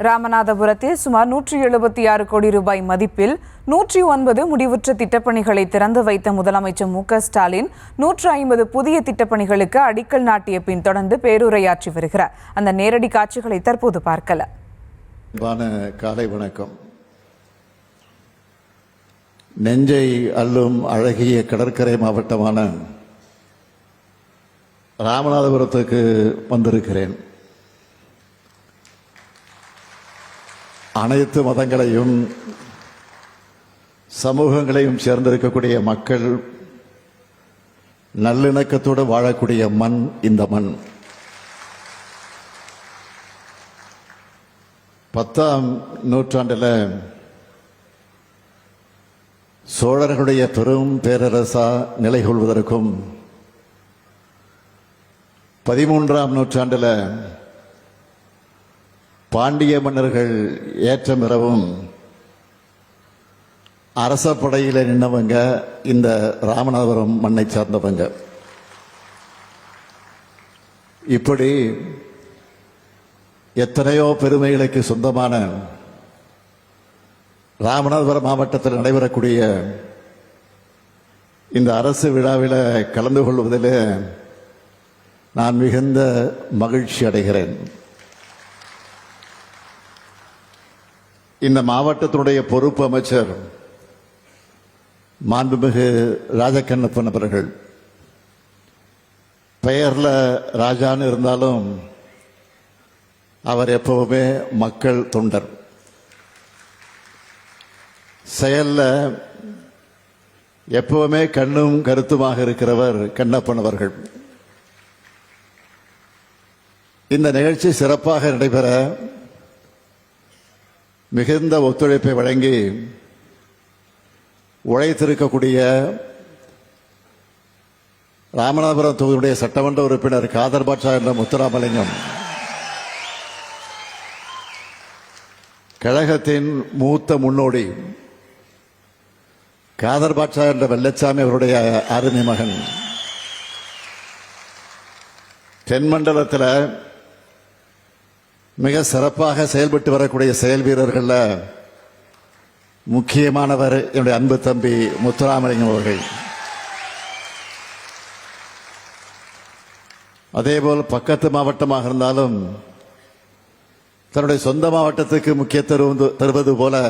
ராமநாதபுரத்தில் சுமார் 176 கோடி ரூபாய் மதிப்பில் 109 முடிவுற்ற திட்டப்பணிகளை திறந்து வைத்த முதலமைச்சர் மு.க.ஸ்டாலின் 150 புதிய திட்டப்பணிகளுக்கு அடிக்கல் நாட்டிய பின் தொடர்ந்து பேருரையாற்றி வருகிறார். அந்த நேரடி காட்சிகளை தற்போது பார்க்கலாம். காலை வணக்கம். நெஞ்சை அள்ளும் அழகிய கடற்கரை மாவட்டமான ராமநாதபுரத்துக்கு வந்திருக்கிறேன். அனைத்து மதங்களையும் சமூகங்களையும் சேர்ந்திருக்கக்கூடிய மக்கள் நல்லிணக்கத்தோடு வாழக்கூடிய மண் இந்த மண். 10ஆம் நூற்றாண்டில் சோழர்களுடைய பெரும் பேரரசா நிலை கொள்வதற்கும் 13ஆம் நூற்றாண்டில் பாண்டிய மன்னர்கள் ஏற்றம் பெறவும் அரச படையில் நின்றவங்க இந்த ராமநாதபுரம் மண்ணை சார்ந்தவங்க. இப்படி எத்தனையோ பெருமைகளுக்கு சொந்தமான ராமநாதபுரம் மாவட்டத்தில் நடைபெறக்கூடிய இந்த அரசு விழாவில் கலந்து கொள்வதில் நான் மிகுந்த மகிழ்ச்சி அடைகிறேன். இந்த மாவட்டத்தினுடைய பொறுப்பு அமைச்சர் மாண்புமிகு ராஜகண்ணப்பன் அவர்கள் பெயர்ல ராஜான்னு இருந்தாலும் அவர் எப்பவுமே மக்கள் தொண்டர். செயல்ல எப்பவுமே கண்ணும் கருத்துமாக இருக்கிறவர் கண்ணப்பன் அவர்கள். இந்த நிகழ்ச்சி சிறப்பாக நடைபெற மிகுந்த ஒத்துழைப்பை வழங்கி உழைத்திருக்கக்கூடிய ராமநாதபுரம் தொகுதியுடைய சட்டமன்ற உறுப்பினர் காதர் பாட்சா என்ற முத்துராமலிங்கம், கழகத்தின் மூத்த முன்னோடி காதர் பாட்சா என்ற வெள்ளச்சாமி அவருடைய அருமை மகன், தென்மண்டலத்தில் மிக சிறப்பாக செயல்பட்டு வரக்கூடிய செயல் வீரர்கள் முக்கியமானவர் என்னுடைய அன்பு தம்பி முத்துராமலிங்கம் அவர்கள். அதேபோல் பக்கத்து மாவட்டமாக இருந்தாலும் தன்னுடைய சொந்த மாவட்டத்துக்கு முக்கியத்துவம் தருவது போல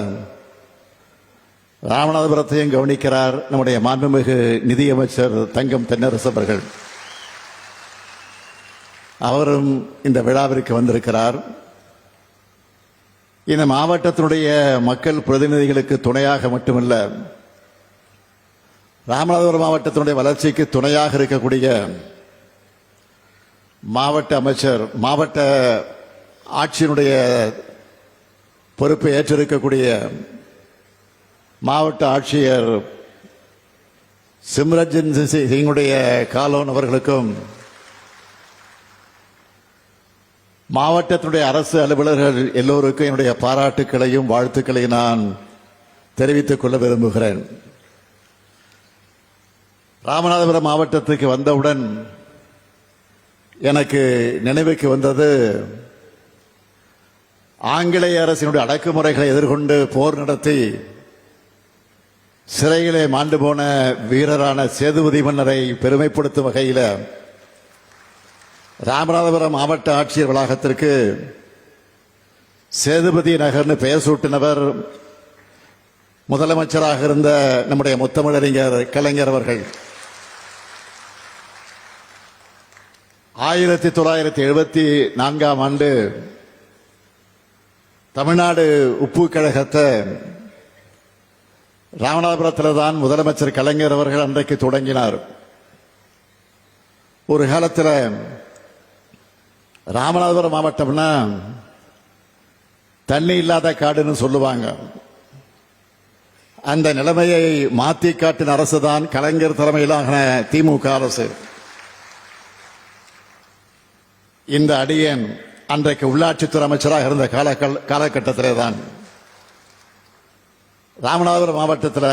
ராமநாதபுரத்தையும் கவனிக்கிறார் நம்முடைய மாண்புமிகு நிதியமைச்சர் தங்கம் தென்னரசு அவர்கள். அவரும் இந்த விழாவிற்கு வந்திருக்கிறார். இந்த மாவட்டத்தினுடைய மக்கள் பிரதிநிதிகளுக்கு துணையாக மட்டுமல்ல, ராமநாதபுரம் மாவட்டத்தினுடைய வளர்ச்சிக்கு துணையாக இருக்கக்கூடிய மாவட்ட அமைச்சர், மாவட்ட ஆட்சியினுடைய பொறுப்பை ஏற்றிருக்கக்கூடிய மாவட்ட ஆட்சியர் சிம்ரஜன் சிங்குடைய காலோன் அவர்களுக்கும், மாவட்டத்தினுடைய அரசு அலுவலர்கள் எல்லோருக்கும் என்னுடைய பாராட்டுக்களையும் வாழ்த்துக்களையும் நான் தெரிவித்துக் கொள்ள விரும்புகிறேன். ராமநாதபுரம் மாவட்டத்துக்கு வந்தவுடன் எனக்கு நினைவுக்கு வந்தது ஆங்கிலேய அரசினுடைய அடக்குமுறைகளை எதிர்கொண்டு போர் நடத்தி சிறையிலே மாண்டு போன வீரரான சேதுபதி மன்னரை பெருமைப்படுத்தும் வகையில் ராமநாதபுரம் மாவட்ட ஆட்சியர் வளாகத்திற்கு சேதுபதி நகர்னு பெயர் சூட்டினவர் முதலமைச்சராக இருந்த நம்முடைய முத்தமிழறிஞர் கலைஞர் அவர்கள். 1974ஆம் ஆண்டு தமிழ்நாடு உப்பு கழகத்தை ராமநாதபுரத்தில் தான் முதலமைச்சர் கலைஞர் அவர்கள் அன்றைக்கு தொடங்கினார். ஒரு காலத்தில் ராமநாதபுரம் மாவட்டம்னா தண்ணி இல்லாத காடுன்னு சொல்லுவாங்க. அந்த நிலைமையை மாற்றி காட்டின அரசு தான் கலைஞர் தலைமையிலான திமுக அரசு. இந்த அடியேன் அன்றைக்கு உள்ளாட்சித்துறை அமைச்சராக இருந்த காலகட்டத்திலே தான் ராமநாதபுரம் மாவட்டத்தில்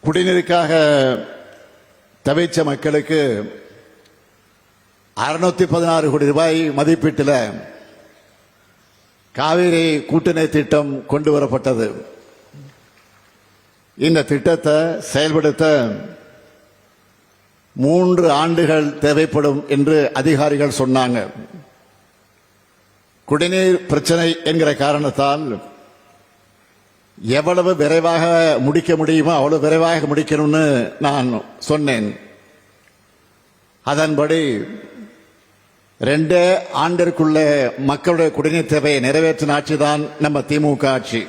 குடிநீருக்காக தவிச்ச மக்களுக்கு 616 கோடி ரூபாய் மதிப்பீட்டில் காவிரி கூட்டுநீர் திட்டம் கொண்டு வரப்பட்டது. இந்த திட்டத்தை செயல்படுத்த 3 ஆண்டுகள் தேவைப்படும் என்று அதிகாரிகள் சொன்னாங்க. குடிநீர் பிரச்சனை என்கிற காரணத்தால் எவ்வளவு விரைவாக முடிக்க முடியுமோ அவ்வளவு விரைவாக முடிக்கணும்னு நான் சொன்னேன். அதன்படி 2 ஆண்டிற்குள்ள மக்களுடைய குடிநீர் தேவையை நிறைவேற்றின ஆட்சி தான் நம்ம திமுக ஆட்சி.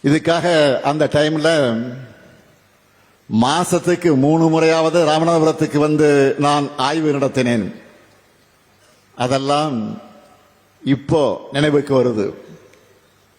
இதுக்காக அந்த டைம்ல மாசத்துக்கு 3 முறையாவது ராமநாதபுரத்துக்கு வந்து நான் ஆய்வு நடத்தினேன். அதெல்லாம் இப்போ நினைவுக்கு வருது.